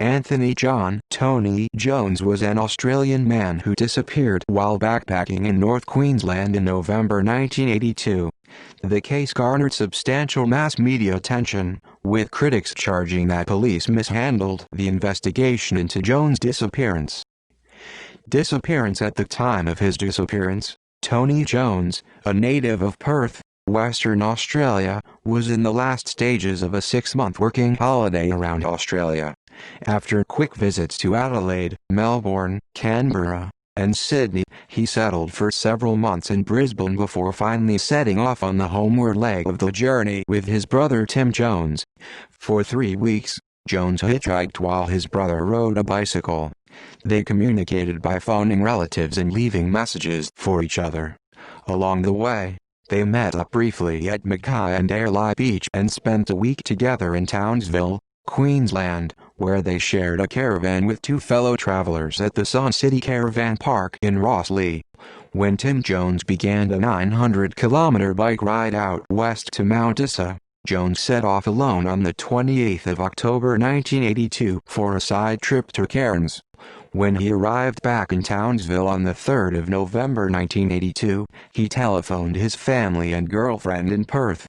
Anthony John Tony Jones was an Australian man who disappeared while backpacking in North Queensland in November 1982. The case garnered substantial mass media attention, with critics charging that police mishandled the investigation into Jones' disappearance. At the time of his disappearance, Tony Jones, a native of Perth, Western Australia, was in the last stages of a 6-month working holiday around Australia. After quick visits to Adelaide, Melbourne, Canberra, and Sydney, he settled for several months in Brisbane before finally setting off on the homeward leg of the journey with his brother Tim Jones. For 3 weeks, Jones hitchhiked while his brother rode a bicycle. They communicated by phoning relatives and leaving messages for each other. Along the way, they met up briefly at Mackay and Airlie Beach and spent a week together in Townsville, Queensland, where they shared a caravan with 2 fellow travelers at the Sun City Caravan Park in Rosslea. When Tim Jones began a 900-kilometer bike ride out west to Mount Isa, Jones set off alone on the 28th of October 1982 for a side trip to Cairns. When he arrived back in Townsville on the 3rd of November 1982, he telephoned his family and girlfriend in Perth.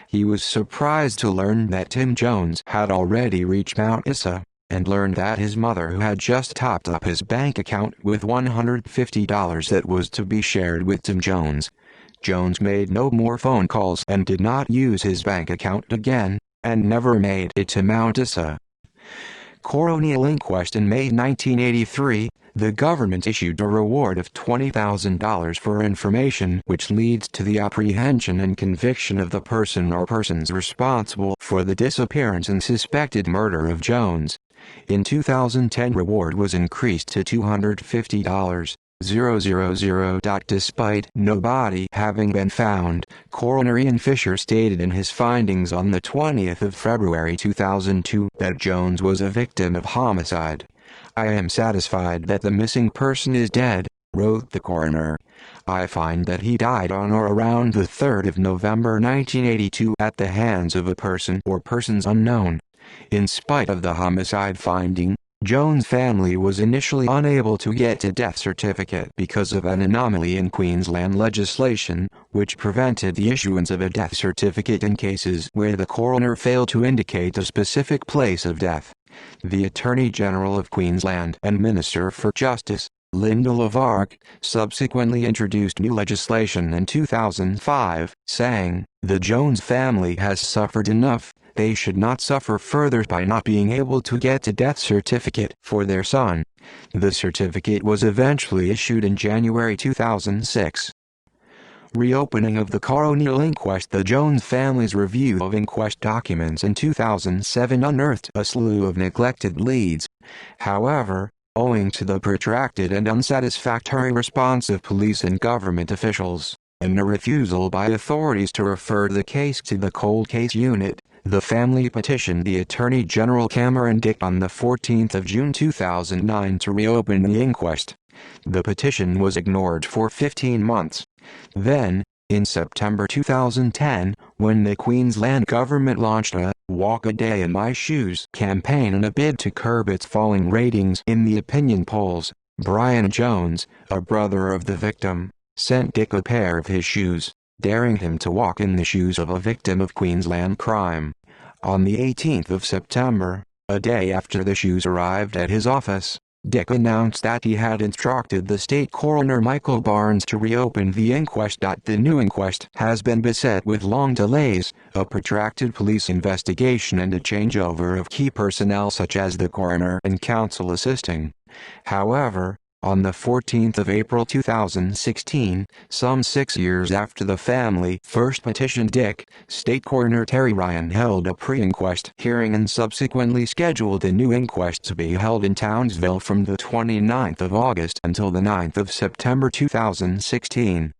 He was surprised to learn that Tim Jones had already reached Mount Isa, and learned that his mother had just topped up his bank account with $150 that was to be shared with Tim Jones. Jones made no more phone calls and did not use his bank account again, and never made it to Mount Isa. Coronial inquest. In May 1983, the government issued a reward of $20,000 for information which leads to the apprehension and conviction of the person or persons responsible for the disappearance and suspected murder of Jones. In 2010, reward was increased to $250,000. Despite nobody having been found, Coroner Ian Fisher stated in his findings on the 20th of February 2002 that Jones was a victim of homicide. "I am satisfied that the missing person is dead," wrote the coroner. "I find that he died on or around the 3rd of November 1982 at the hands of a person or persons unknown." In spite of the homicide finding, Jones' family was initially unable to get a death certificate because of an anomaly in Queensland legislation, which prevented the issuance of a death certificate in cases where the coroner failed to indicate a specific place of death. The Attorney General of Queensland and Minister for Justice, Linda Lavarch, subsequently introduced new legislation in 2005, saying, "The Jones family has suffered enough. They should not suffer further by not being able to get a death certificate for their son." The certificate was eventually issued in January 2006. Reopening of the coronial inquest. The Jones family's review of inquest documents in 2007 unearthed a slew of neglected leads. However, owing to the protracted and unsatisfactory response of police and government officials, and a refusal by authorities to refer the case to the cold case unit, the family petitioned the Attorney General Cameron Dick on the 14th of June 2009 to reopen the inquest. The petition was ignored for 15 months. Then, in September 2010, when the Queensland government launched a "Walk a Day in My Shoes" campaign in a bid to curb its falling ratings in the opinion polls, Brian Jones, a brother of the victim, sent Dick a pair of his shoes, daring him to walk in the shoes of a victim of Queensland crime. On the 18th of September, a day after the shoes arrived at his office, Dick announced that he had instructed the state coroner Michael Barnes to reopen the inquest. The new inquest has been beset with long delays, a protracted police investigation and a changeover of key personnel such as the coroner and counsel assisting. However, on the 14th of April 2016, some 6 years after the family first petitioned Dick, State Coroner Terry Ryan held a pre-inquest hearing and subsequently scheduled a new inquest to be held in Townsville from the 29th of August until the 9th of September 2016.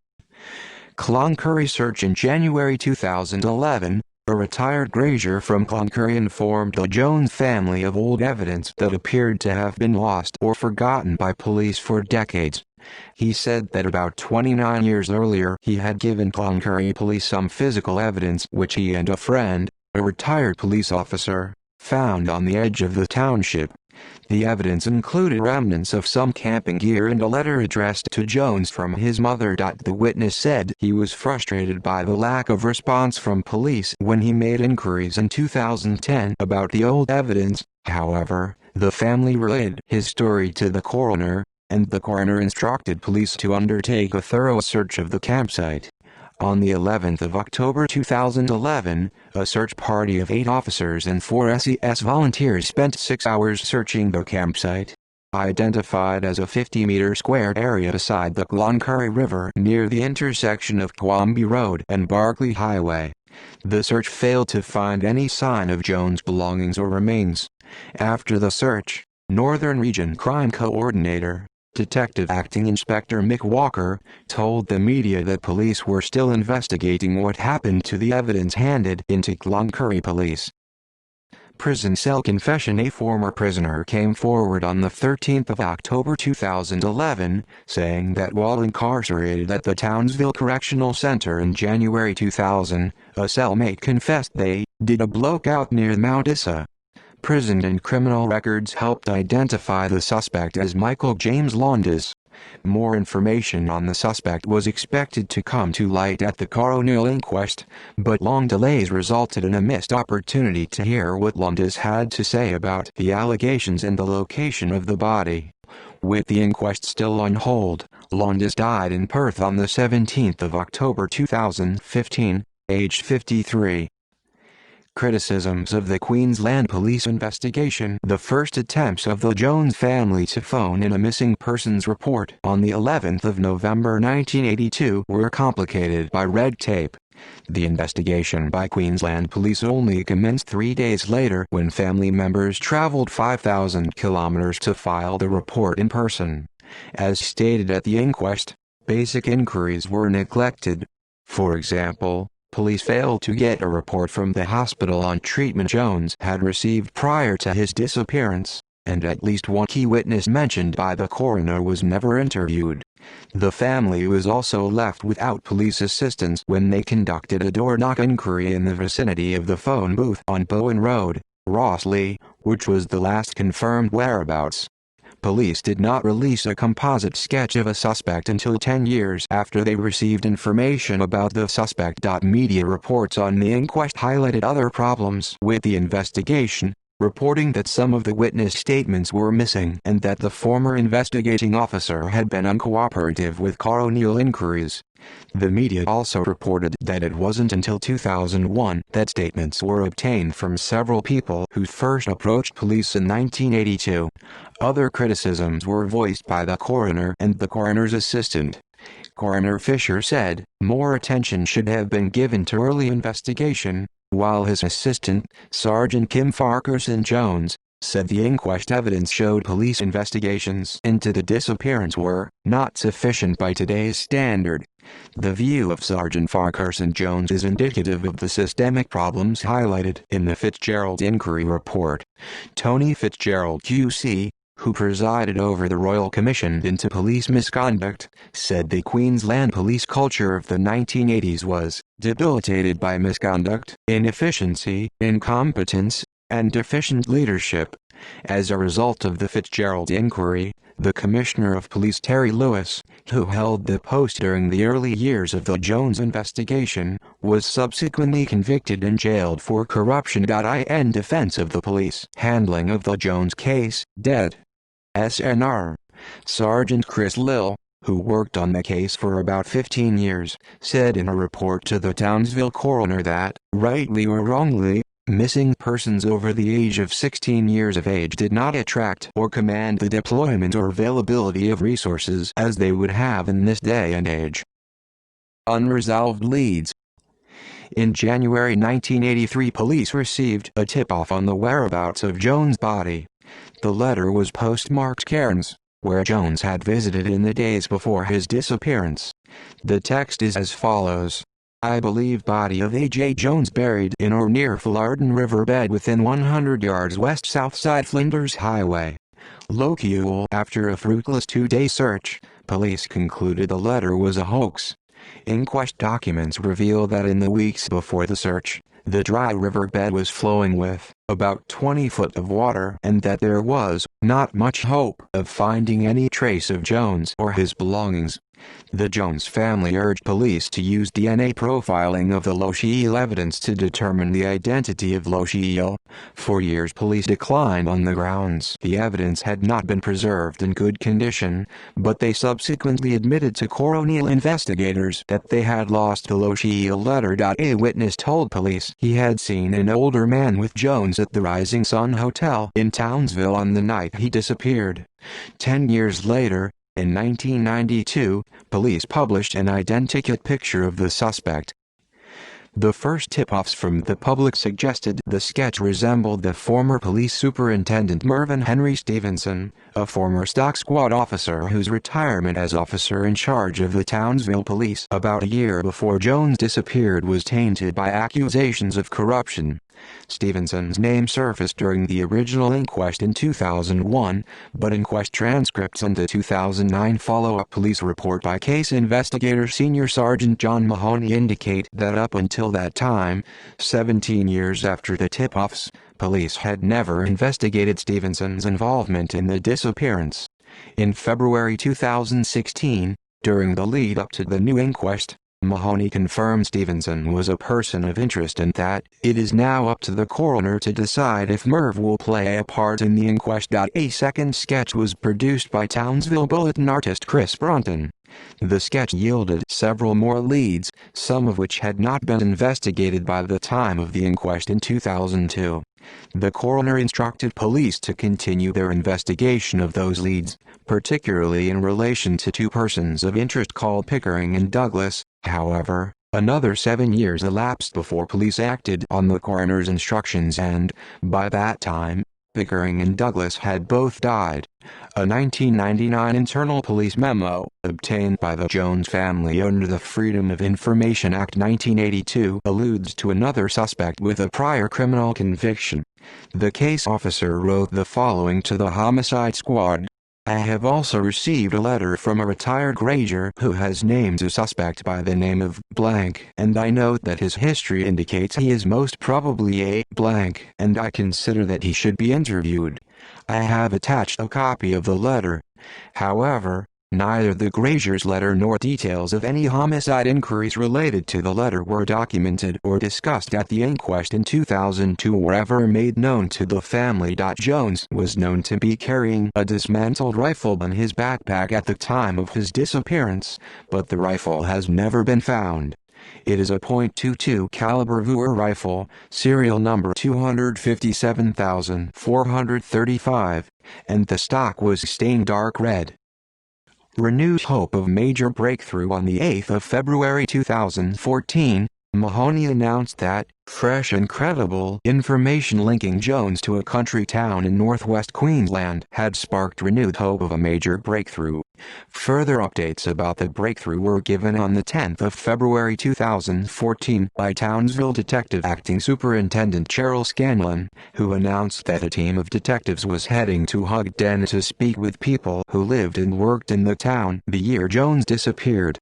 Cloncurry search. In January 2011, a retired grazier from Cloncurry informed the Jones family of old evidence that appeared to have been lost or forgotten by police for decades. He said that about 29 years earlier he had given Cloncurry police some physical evidence which he and a friend, a retired police officer, found on the edge of the township. The evidence included remnants of some camping gear and a letter addressed to Jones from his mother. The witness said he was frustrated by the lack of response from police when he made inquiries in 2010 about the old evidence. However, the family relayed his story to the coroner, and the coroner instructed police to undertake a thorough search of the campsite. On the 11th of October 2011, a search party of 8 officers and 4 SES volunteers spent 6 hours searching the campsite, identified as a 50-meter squared area beside the Cloncurry River near the intersection of Quamby Road and Barclay Highway. The search failed to find any sign of Jones' belongings or remains. After the search, Northern Region Crime Coordinator, Detective Acting Inspector Mick Walker, told the media that police were still investigating what happened to the evidence handed in to Cloncurry police. Prison cell confession. A former prisoner came forward on the 13th of October 2011, saying that while incarcerated at the Townsville Correctional Center in January 2000, a cellmate confessed they did a blokeout near Mount Isa. Prison and criminal records helped identify the suspect as Michael James Lowndes. More information on the suspect was expected to come to light at the coronial inquest, but long delays resulted in a missed opportunity to hear what Lowndes had to say about the allegations and the location of the body. With the inquest still on hold, Lowndes died in Perth on the 17th of October 2015, aged 53. Criticisms of the Queensland Police investigation. The first attempts of the Jones family to phone in a missing persons report on the 11th of November 1982 were complicated by red tape. The investigation by Queensland Police only commenced 3 days later when family members travelled 5,000 kilometres to file the report in person. As stated at the inquest, basic inquiries were neglected. For example, police failed to get a report from the hospital on treatment Jones had received prior to his disappearance, and at least one key witness mentioned by the coroner was never interviewed. The family was also left without police assistance when they conducted a door-knock inquiry in the vicinity of the phone booth on Bowen Road, Rosslea, which was the last confirmed whereabouts. Police did not release a composite sketch of a suspect until 10 years after they received information about the suspect. Media reports on the inquest highlighted other problems with the investigation, reporting that some of the witness statements were missing and that the former investigating officer had been uncooperative with coronial inquiries. The media also reported that it wasn't until 2001 that statements were obtained from several people who first approached police in 1982. Other criticisms were voiced by the coroner and the coroner's assistant. Coroner Fisher said more attention should have been given to early investigation, while his assistant, Sergeant Kim Farquharson Jones, said the inquest evidence showed police investigations into the disappearance were not sufficient by today's standard. The view of Sergeant Farquharson Jones is indicative of the systemic problems highlighted in the Fitzgerald Inquiry Report. Tony Fitzgerald QC, who presided over the Royal Commission into Police Misconduct, said the Queensland police culture of the 1980s was debilitated by misconduct, inefficiency, incompetence, and deficient leadership. As a result of the Fitzgerald inquiry, the Commissioner of Police Terry Lewis, who held the post during the early years of the Jones investigation, was subsequently convicted and jailed for corruption. In defense of the police handling of the Jones case, dead. SNR. Sergeant Chris Lill, who worked on the case for about 15 years, said in a report to the Townsville coroner that, rightly or wrongly, missing persons over the age of 16 years of age did not attract or command the deployment or availability of resources as they would have in this day and age. Unresolved leads. In January 1983, police received a tip-off on the whereabouts of Jones' body. The letter was postmarked Cairns, where Jones had visited in the days before his disappearance. The text is as follows. I believe body of A.J. Jones buried in or near Fullarden Riverbed within 100 yards west-south side Flinders Highway. Locule. After a fruitless 2-day search, police concluded the letter was a hoax. Inquest documents reveal that in the weeks before the search, the dry riverbed was flowing with about 20 feet of water and that there was not much hope of finding any trace of Jones or his belongings. The Jones family urged police to use DNA profiling of the Lochiel evidence to determine the identity of Lochiel. For years police declined on the grounds the evidence had not been preserved in good condition, but they subsequently admitted to coronial investigators that they had lost the Lochiel letter. A witness told police he had seen an older man with Jones at the Rising Sun Hotel in Townsville on the night he disappeared. 10 years later, in 1992, police published an identikit picture of the suspect. The first tip-offs from the public suggested the sketch resembled the former police superintendent Mervyn Henry Stevenson, a former stock squad officer whose retirement as officer in charge of the Townsville police about a year before Jones disappeared was tainted by accusations of corruption. Stevenson's name surfaced during the original inquest in 2001, but inquest transcripts and the 2009 follow-up police report by case investigator Senior Sergeant John Mahoney indicate that up until that time, 17 years after the tip-offs, police had never investigated Stevenson's involvement in the disappearance. In February 2016, during the lead-up to the new inquest, Mahoney confirmed Stevenson was a person of interest and that it is now up to the coroner to decide if Merv will play a part in the inquest. A second sketch was produced by Townsville Bulletin artist Chris Brunton. The sketch yielded several more leads, some of which had not been investigated by the time of the inquest in 2002. The coroner instructed police to continue their investigation of those leads, particularly in relation to two persons of interest called Pickering and Douglas. However, another 7 years elapsed before police acted on the coroner's instructions and, by that time, Pickering and Douglas had both died. A 1999 internal police memo, obtained by the Jones family under the Freedom of Information Act 1982, alludes to another suspect with a prior criminal conviction. The case officer wrote the following to the homicide squad. I have also received a letter from a retired grazier who has named a suspect by the name of blank, and I note that his history indicates he is most probably a blank, and I consider that he should be interviewed. I have attached a copy of the letter. However, neither the grazier's letter nor details of any homicide inquiries related to the letter were documented or discussed at the inquest in 2002 or ever made known to the family. Jones was known to be carrying a dismantled rifle in his backpack at the time of his disappearance, but the rifle has never been found. It is a .22 caliber Vur rifle, serial number 257435, and the stock was stained dark red. Renewed hope of major breakthrough. On the 8th of February 2014, Mahoney announced that fresh and credible information linking Jones to a country town in northwest Queensland had sparked renewed hope of a major breakthrough. Further updates about the breakthrough were given on the 10th of February 2014 by Townsville Detective Acting Superintendent Cheryl Scanlon, who announced that a team of detectives was heading to Hugden to speak with people who lived and worked in the town the year Jones disappeared.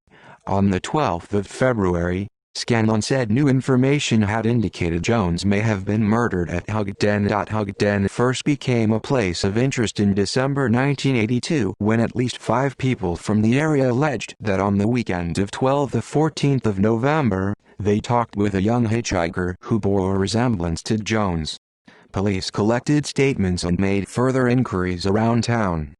On the 12th of February, Scanlon said new information had indicated Jones may have been murdered at Hugden. Hugden first became a place of interest in December 1982 when at least 5 people from the area alleged that on the weekend of 12th to 14th of November, they talked with a young hitchhiker who bore a resemblance to Jones. Police collected statements and made further inquiries around town.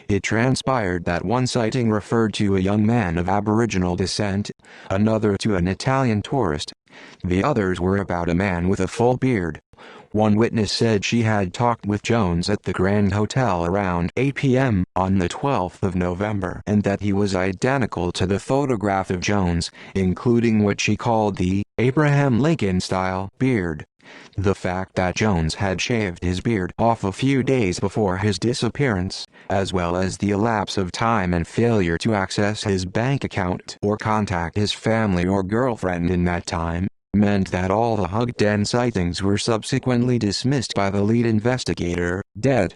It transpired that one sighting referred to a young man of Aboriginal descent, another to an Italian tourist. The others were about a man with a full beard. One witness said she had talked with Jones at the Grand Hotel around 8 p.m. on the 12th of November and that he was identical to the photograph of Jones, including what she called the Abraham Lincoln-style beard. The fact that Jones had shaved his beard off a few days before his disappearance, as well as the elapse of time and failure to access his bank account or contact his family or girlfriend in that time, meant that all the Hugden sightings were subsequently dismissed by the lead investigator, Det.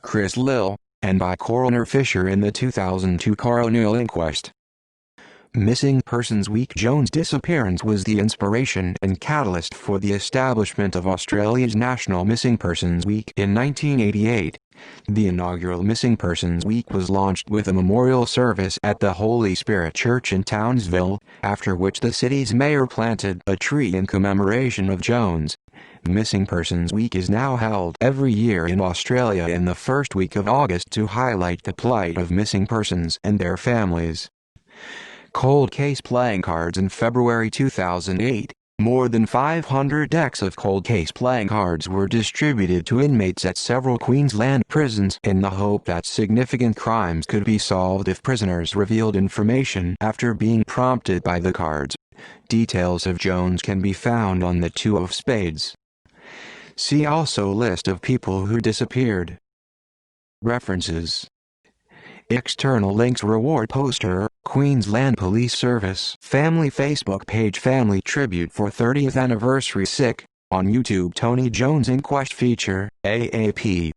Chris Lill, and by Coroner Fisher in the 2002 coronial inquest. Missing Persons Week. Jones' disappearance was the inspiration and catalyst for the establishment of Australia's National Missing Persons Week in 1988. The inaugural Missing Persons Week was launched with a memorial service at the Holy Spirit Church in Townsville, after which the city's mayor planted a tree in commemoration of Jones. Missing Persons Week is now held every year in Australia in the first week of August to highlight the plight of missing persons and their families. Cold Case Playing Cards. In February 2008, more than 500 decks of cold case playing cards were distributed to inmates at several Queensland prisons in the hope that significant crimes could be solved if prisoners revealed information after being prompted by the cards. Details of Jones can be found on the Two of Spades. See also List of people who disappeared. References. External links. Reward poster, Queensland Police Service Family Facebook page, Family Tribute for 30th Anniversary Sick, on YouTube. Tony Jones Inquest feature, AAP.